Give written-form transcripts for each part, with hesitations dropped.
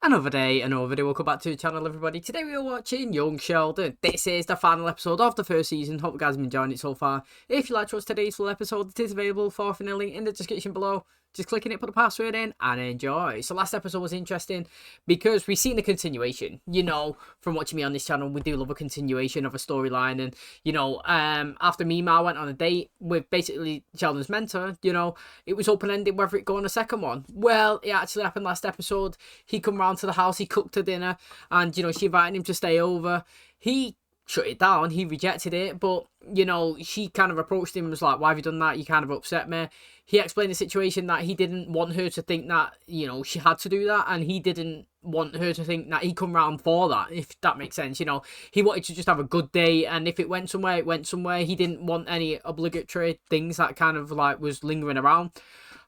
Another day, another video. Welcome back to the channel, everybody. Today we are watching Young Sheldon. This is the final episode of the first season. Hope you guys have been enjoying it so far. If you like to watch today's full episode, it is available for a link in the description below. Just click on it, put the password in, and enjoy. So last episode was interesting because we've seen the continuation. You know, from watching me on this channel, we do love a continuation of a storyline. And, you know, after Mima went on a date with basically Sheldon's mentor, you know, it was open-ended whether it go on a second one. Well, it actually happened last episode. He come round to the house, he cooked her dinner, and, you know, she invited him to stay over. He shut it down, he rejected it, but, you know, she kind of approached him and was like, why have you done that? You kind of upset me. He explained the situation that he didn't want her to think that, you know, she had to do that, and he didn't want her to think that he come round for that, if that makes sense. You know, he wanted to just have a good day, and if it went somewhere, it went somewhere. He didn't want any obligatory things that kind of like was lingering around.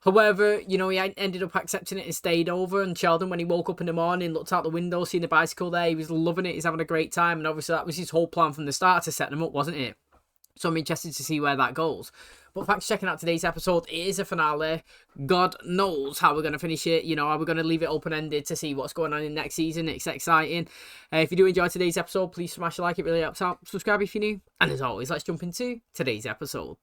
However, you know, he ended up accepting it and stayed over. And Sheldon, when he woke up in the morning, looked out the window, seen the bicycle there, he was loving it. He's having a great time. And obviously that was his whole plan from the start, to set them up, wasn't it? So I'm interested to see where that goes. But thanks for checking out today's episode. It is a finale. God knows how we're going to finish it. You know, are we going to leave it open-ended to see what's going on in next season? It's exciting. If you do enjoy today's episode, please smash a like. It really helps out. Subscribe if you're new. And as always, let's jump into today's episode.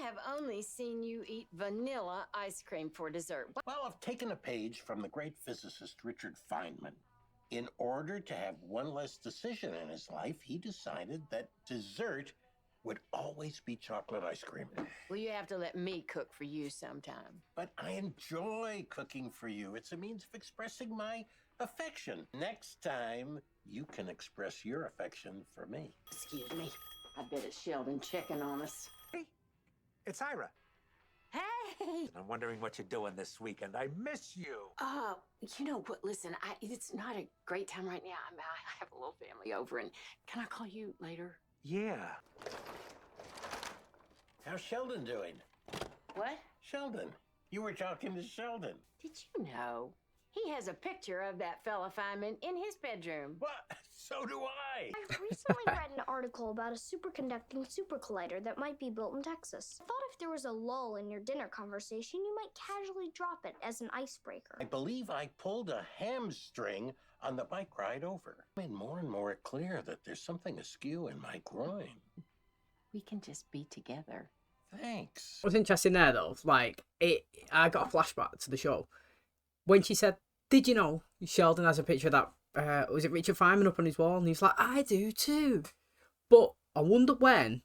I've only seen you eat vanilla ice cream for dessert. Well, I've taken a page from the great physicist Richard Feynman. In order to have one less decision in his life, he decided that dessert would always be chocolate ice cream. Well, you have to let me cook for you sometime. But I enjoy cooking for you. It's a means of expressing my affection. Next time, you can express your affection for me. Excuse me. I bet it's Sheldon checking on us. Hey, it's Ira. Hey! I'm wondering what you're doing this weekend. I miss you. You know what? Listen, it's not a great time right now. I have a little family over, and can I call you later? Yeah. How's Sheldon doing? What? Sheldon. You were talking to Sheldon. Did you know? He has a picture of that fella Feynman in his bedroom. What? So do I. I recently read an article about a superconducting super collider that might be built in Texas. I thought if there was a lull in your dinner conversation, you might casually drop it as an icebreaker. I believe I pulled a hamstring on the bike ride over. I mean, more and more clear that there's something askew in my groin. We can just be together. Thanks. What's interesting there, though, like, I got a flashback to the show. When she said, did you know Sheldon has a picture of that, was it Richard Feynman up on his wall? And he's like, I do too. But I wonder when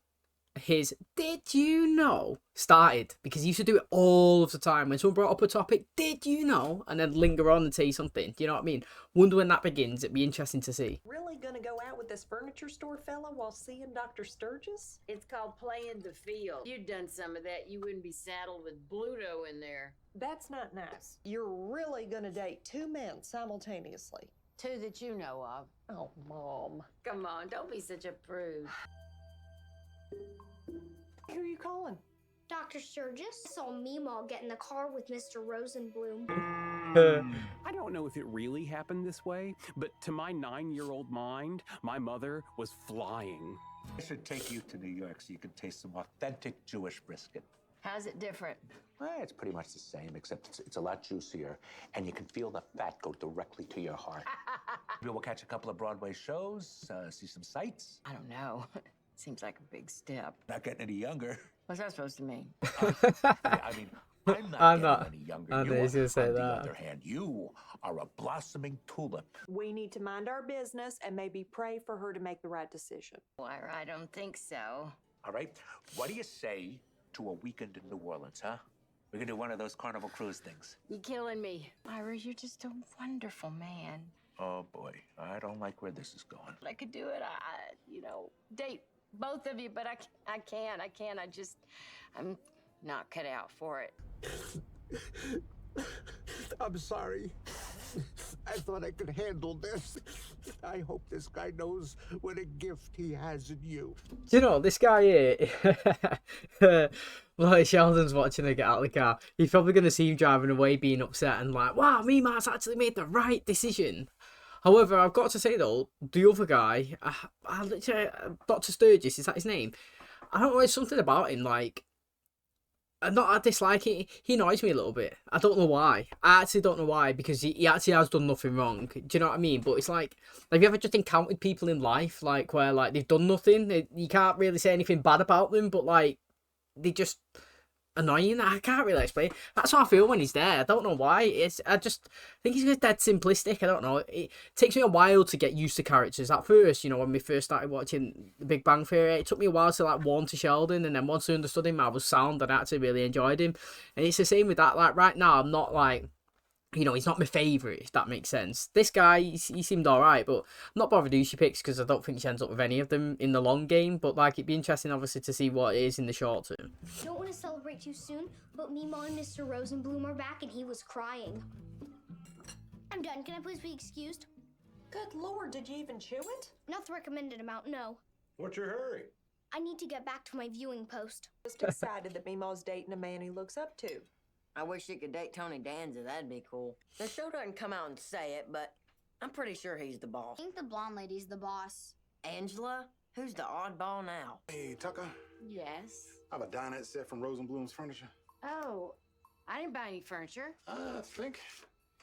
his did you know started, because he used to do it all of the time. When someone brought up a topic, did you know, and then linger on and say something. Do you know what I mean? Wonder when that begins. It'd be interesting to see. Really gonna go out with this furniture store fella while seeing Dr. Sturgis? It's called playing the field. You'd done some of that, you wouldn't be saddled with Bluto in there. That's not nice. You're really gonna date two men simultaneously. Two that you know of. Oh, Mom. Come on, don't be such a prude. Who are you calling? Dr. Sturgis saw Meemaw get in the car with Mr. Rosenblum. I don't know if it really happened this way, but to my 9-year-old mind, my mother was flying. I should take you to New York so you can taste some authentic Jewish brisket. How's it different? Well, it's pretty much the same, except it's a lot juicier, and you can feel the fat go directly to your heart. Maybe we'll catch a couple of Broadway shows, see some sights. I don't know. Seems like a big step. Not getting any younger. What's that supposed to mean? I mean, I'm not getting any younger. I know he's gonna say On that. the other hand, you are a blossoming tulip. We need to mind our business and maybe pray for her to make the right decision. Why, I don't think so. All right? What do you say to a weekend in New Orleans, huh? We can do one of those Carnival cruise things. You're killing me. Ira, you're just a wonderful man. Oh, boy. I don't like where this is going. I could do it. You know, date both of you, but I can't. I'm not cut out for it. I'm sorry. I thought I could handle this. I hope this guy knows what a gift he has in you. Do you know, this guy here, like Sheldon's watching her get out of the car, he's probably going to see him driving away being upset and like, wow, Mima's actually made the right decision. However, I've got to say though, the other guy, I literally, Dr. Sturgis, is that his name? I don't know, there's something about him, like, I dislike it. He annoys me a little bit. I don't know why. I actually don't know why, because he actually has done nothing wrong. Do you know what I mean? But it's like, have you ever just encountered people in life, like, where, like, they've done nothing? You can't really say anything bad about them, but, like, they just annoying. I can't really explain. That's how I feel when he's there. I don't know why. I think he's just dead simplistic. I don't know. It takes me a while to get used to characters. At first, you know, when we first started watching The Big Bang Theory, it took me a while to like warm to Sheldon, and then once I understood him, I was sound and I actually really enjoyed him. And it's the same with that. Like right now, I'm not like, you know, he's not my favourite, if that makes sense. This guy, he seemed alright, but I'm not bothered who she picks because I don't think she ends up with any of them in the long game. But, like, it'd be interesting, obviously, to see what it is in the short term. Don't want to celebrate too soon, but Meemaw and Mr. Rosenblum are back and he was crying. I'm done. Can I please be excused? Good Lord, did you even chew it? Not the recommended amount, no. What's your hurry? I need to get back to my viewing post. Just excited that Meemaw's dating a man he looks up to. I wish she could date Tony Danza. That'd be cool. The show doesn't come out and say it, but I'm pretty sure he's the boss. I think the blonde lady's the boss. Angela? Who's the oddball now? Hey, Tucker. Yes. I have a dinette set from Rosenblum's Furniture. Oh, I didn't buy any furniture. I think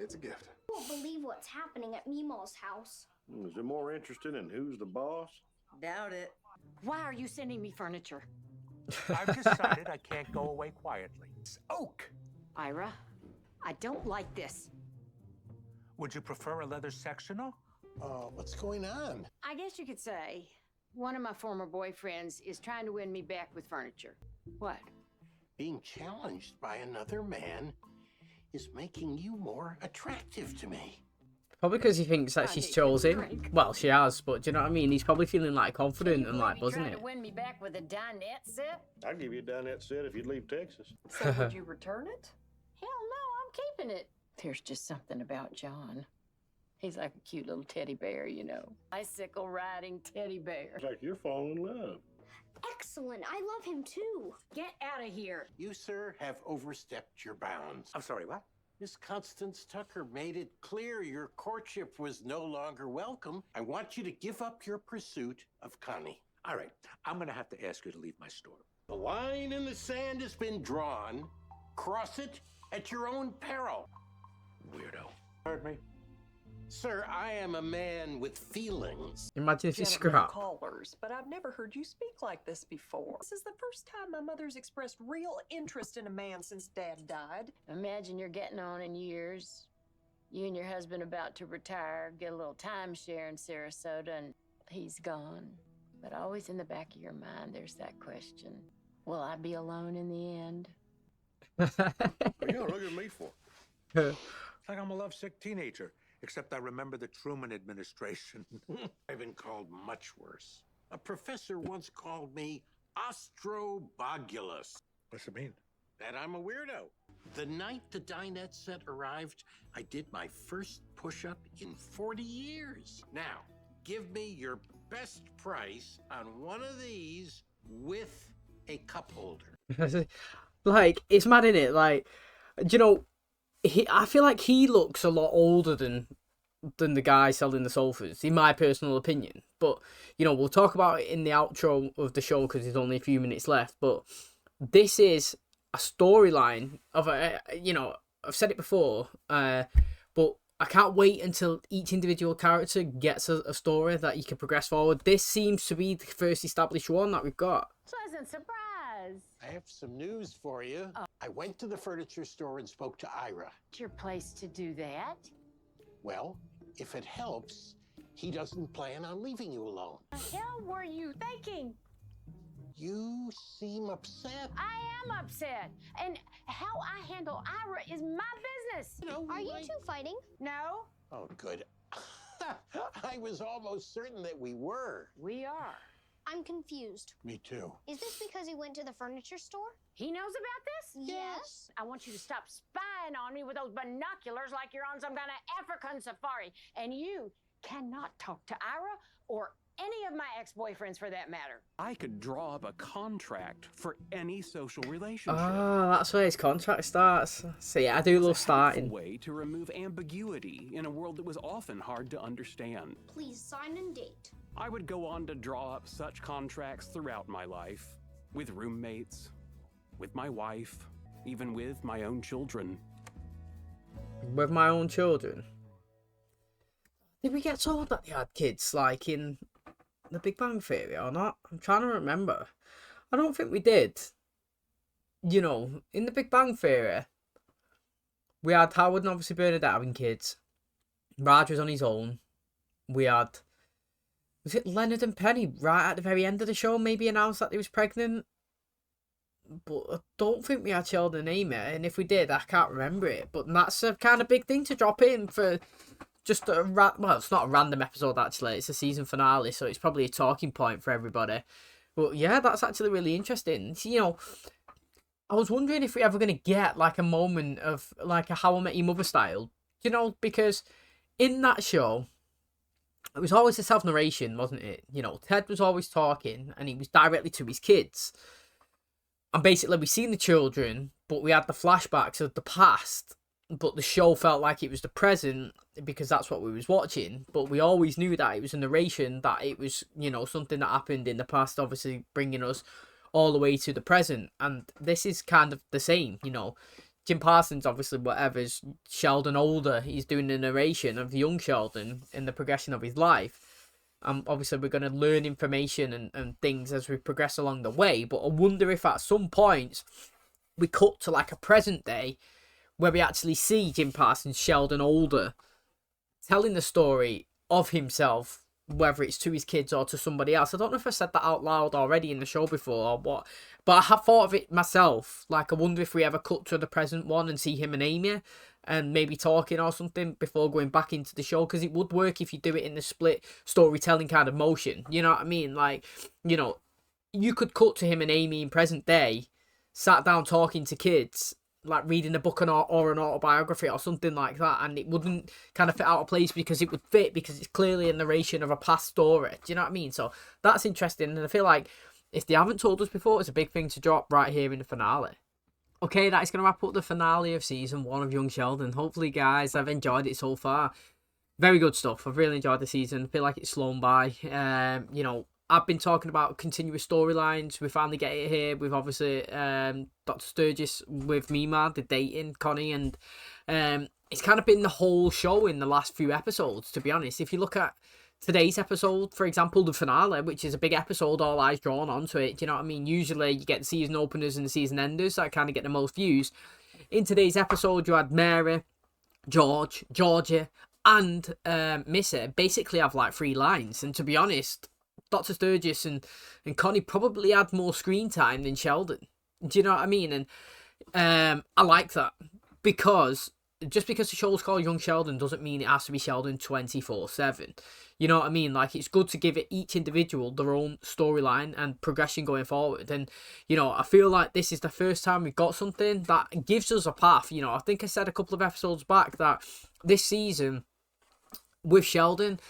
it's a gift. You won't believe what's happening at Meemaw's house. Is it more interested in who's the boss? Doubt it. Why are you sending me furniture? I've decided I can't go away quietly. It's oak. Ira, I don't like this. Would you prefer a leather sectional? What's going on? I guess you could say one of my former boyfriends is trying to win me back with furniture. What? Being challenged by another man is making you more attractive to me. Probably because he thinks that she's chosen. Well, she has, but do you know what I mean? He's probably feeling like confident and like buzzing trying it. to win me back with a dinette set? I'd give you a dinette set if you'd leave Texas. So would you return it? Hell no, I'm keeping it. There's just something about John. He's like a cute little teddy bear, you know. Bicycle riding teddy bear. It's like you're falling in love. Excellent. I love him too. Get out of here. You, sir, have overstepped your bounds. I'm sorry, what? Miss Constance Tucker made it clear your courtship was no longer welcome. I want you to give up your pursuit of Connie. All right, I'm gonna have to ask you to leave my store. The line in the sand has been drawn. Cross it at your own peril. Weirdo. Heard me? Sir, I am a man with feelings. Imagine if you Gentlemen scrap. callers, but I've never heard you speak like this before. This is the first time my mother's expressed real interest in a man since Dad died. Imagine you're getting on in years. You and your husband about to retire, get a little timeshare in Sarasota, and he's gone. But always in the back of your mind, there's that question. Will I be alone in the end? What are you looking at me for? It's like I'm a lovesick teenager, except I remember the Truman administration. I've been called much worse. A professor once called me Ostrobogulus. What's it mean? That I'm a weirdo. The night the dinette set arrived, I did my first push-up in 40 years. Now, give me your best price on one of these with a cup holder. Like, it's mad, innit? Like, do you know, I feel like he looks a lot older than the guy selling the sofas, in my personal opinion. But, you know, we'll talk about it in the outro of the show because there's only a few minutes left. But this is a storyline of a, you know, I've said it before, but I can't wait until each individual character gets a story that you can progress forward. This seems to be the first established one that we've got. Pleasant surprise. I have some news for you. I went to the furniture store and spoke to Ira. It's your place to do that. Well, if it helps, he doesn't plan on leaving you alone. What the hell were you thinking? You seem upset. I am upset. And how I handle Ira is my business. Are you two fighting? No, Oh, good. I was almost certain that we were. we are. I'm confused. Me too. Is this because he went to the furniture store? He knows about this? Yes. I want you to stop spying on me with those binoculars like you're on some kind of African safari. And you cannot talk to Ira or any of my ex-boyfriends for that matter. I could draw up a contract for any social relationship. Ah, that's where his contract starts. So yeah, I do love It's a helpful starting. way to remove ambiguity in a world that was often hard to understand. Please sign and date. I would go on to draw up such contracts throughout my life, with roommates, with my wife, even with my own children. With my own children. Did we get told that they had kids, like in The Big Bang Theory or not? I'm trying to remember. I don't think we did. You know, in The Big Bang Theory, we had Howard and obviously Bernadette having kids. Raj was on his own. We had, was it Leonard and Penny right at the very end of the show maybe announced that they was pregnant? But I don't think we had Sheldon and Amy, and if we did, I can't remember it. But that's a kind of big thing to drop in for just a well, it's not a random episode actually. It's a season finale, so it's probably a talking point for everybody. But yeah, that's actually really interesting. You know, I was wondering if we're ever gonna get like a moment of like a How I Met Your Mother style, you know, because in that show, it was always a self-narration, wasn't it? You know, Ted was always talking, and he was directly to his kids. And basically, we seen the children, but we had the flashbacks of the past. But the show felt like it was the present because that's what we was watching. But we always knew that it was a narration, that it was, you know, something that happened in the past, obviously bringing us all the way to the present. And this is kind of the same, you know. Jim Parsons, obviously, whatever's Sheldon older, he's doing the narration of young Sheldon in the progression of his life. Obviously, we're going to learn information and things as we progress along the way. But I wonder if at some point we cut to like a present day where we actually see Jim Parsons, Sheldon older, telling the story of himself, whether it's to his kids or to somebody else. I don't know if I said that out loud already in the show before or what, but I have thought of it myself. Like, I wonder if we ever cut to the present one and see him and Amy and maybe talking or something before going back into the show, because it would work if you do it in the split storytelling kind of motion. You know what I mean? Like, you know, you could cut to him and Amy in present day, sat down talking to kids, like reading a book or an autobiography or something like that, and it wouldn't kind of fit out of place because it would fit because it's clearly a narration of a past story. Do you know what I mean? So that's interesting, and I feel like if they haven't told us before, it's a big thing to drop right here in the finale. Okay, that is going to wrap up the finale of season 1 of Young Sheldon. Hopefully, guys, I've enjoyed it so far. Very good stuff. I've really enjoyed the season. I feel like it's flown by. You know, I've been talking about continuous storylines. We finally get it here with obviously Dr. Sturgis with Mima, the dating Connie, and it's kind of been the whole show in the last few episodes, to be honest. If you look at today's episode, for example, the finale, which is a big episode, all eyes drawn onto it. Do you know what I mean? Usually you get the season openers and the season enders that kind of get the most views. In today's episode, you had Mary, George, Georgia, and Missy basically have like 3 lines. And to be honest, Dr. Sturgis and Connie probably had more screen time than Sheldon. Do you know what I mean? And I like that, because just because the show's called Young Sheldon doesn't mean it has to be Sheldon 24/7. You know what I mean? Like, it's good to give it each individual their own storyline and progression going forward. And, you know, I feel like this is the first time we've got something that gives us a path. You know, I think I said a couple of episodes back that this season with Sheldon,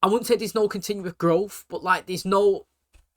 I wouldn't say there's no continuous growth, but like there's no...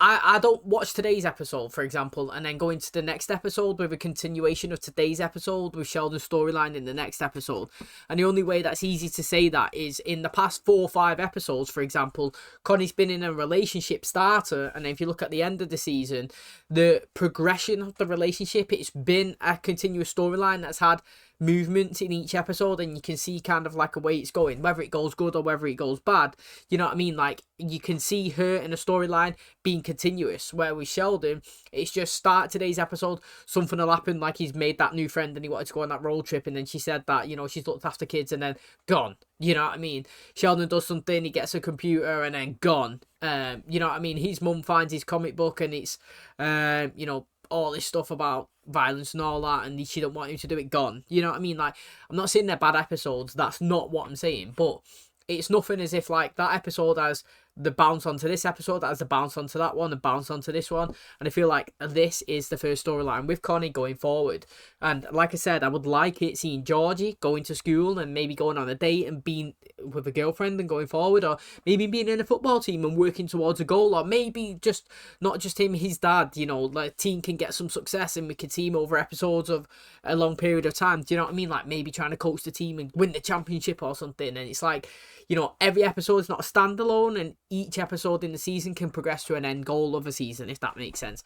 I don't watch today's episode, for example, and then go into the next episode with a continuation of today's episode with Sheldon's storyline in the next episode. And the only way that's easy to say that is in the past 4 or 5 episodes, for example, Connie's been in a relationship starter, and if you look at the end of the season, the progression of the relationship, it's been a continuous storyline that's had movements in each episode, and you can see kind of like a way it's going, whether it goes good or whether it goes bad. You know what I mean? Like, you can see her in a storyline being continuous, where with Sheldon, it's just start today's episode, something will happen, like he's made that new friend and he wanted to go on that road trip, and then she said that, you know, she's looked after kids, and then gone. You know what I mean? Sheldon does something, he gets a computer, and then gone. You know what I mean? His mum finds his comic book, and it's you know, all this stuff about violence and all that, and she don't want him to do it, gone. You know what I mean? Like, I'm not saying they're bad episodes, that's not what I'm saying, but it's nothing as if like that episode has the bounce onto this episode, that has the bounce onto that one, and bounce onto this one. And I feel like this is the first storyline with Connie going forward. And like I said, I would like it seeing Georgie going to school and maybe going on a date and being with a girlfriend and going forward, or maybe being in a football team and working towards a goal, or maybe just not just him, his dad, you know, like team can get some success and we can see him over episodes of a long period of time. Do you know what I mean? Like maybe trying to coach the team and win the championship or something. And it's like, you know, every episode is not a standalone, and each episode in the season can progress to an end goal of a season, if that makes sense.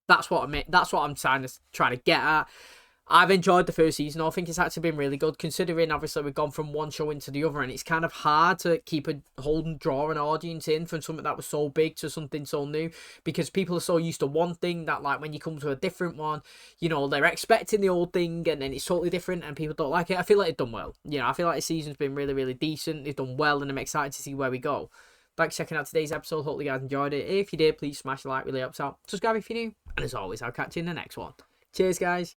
That's what I'm trying to get at. I've enjoyed the first season. I think it's actually been really good, considering obviously we've gone from one show into the other, and it's kind of hard to keep draw an audience in from something that was so big to something so new, because people are so used to one thing that, like, when you come to a different one, you know, they're expecting the old thing and then it's totally different and people don't like it. I feel like it's done well. You know, I feel like the season's been really, really decent. They've done well, and I'm excited to see where we go. Thanks for checking out today's episode. Hopefully you guys enjoyed it. If you did, please smash the like, really helps out. Subscribe if you're new. And as always, I'll catch you in the next one. Cheers, guys.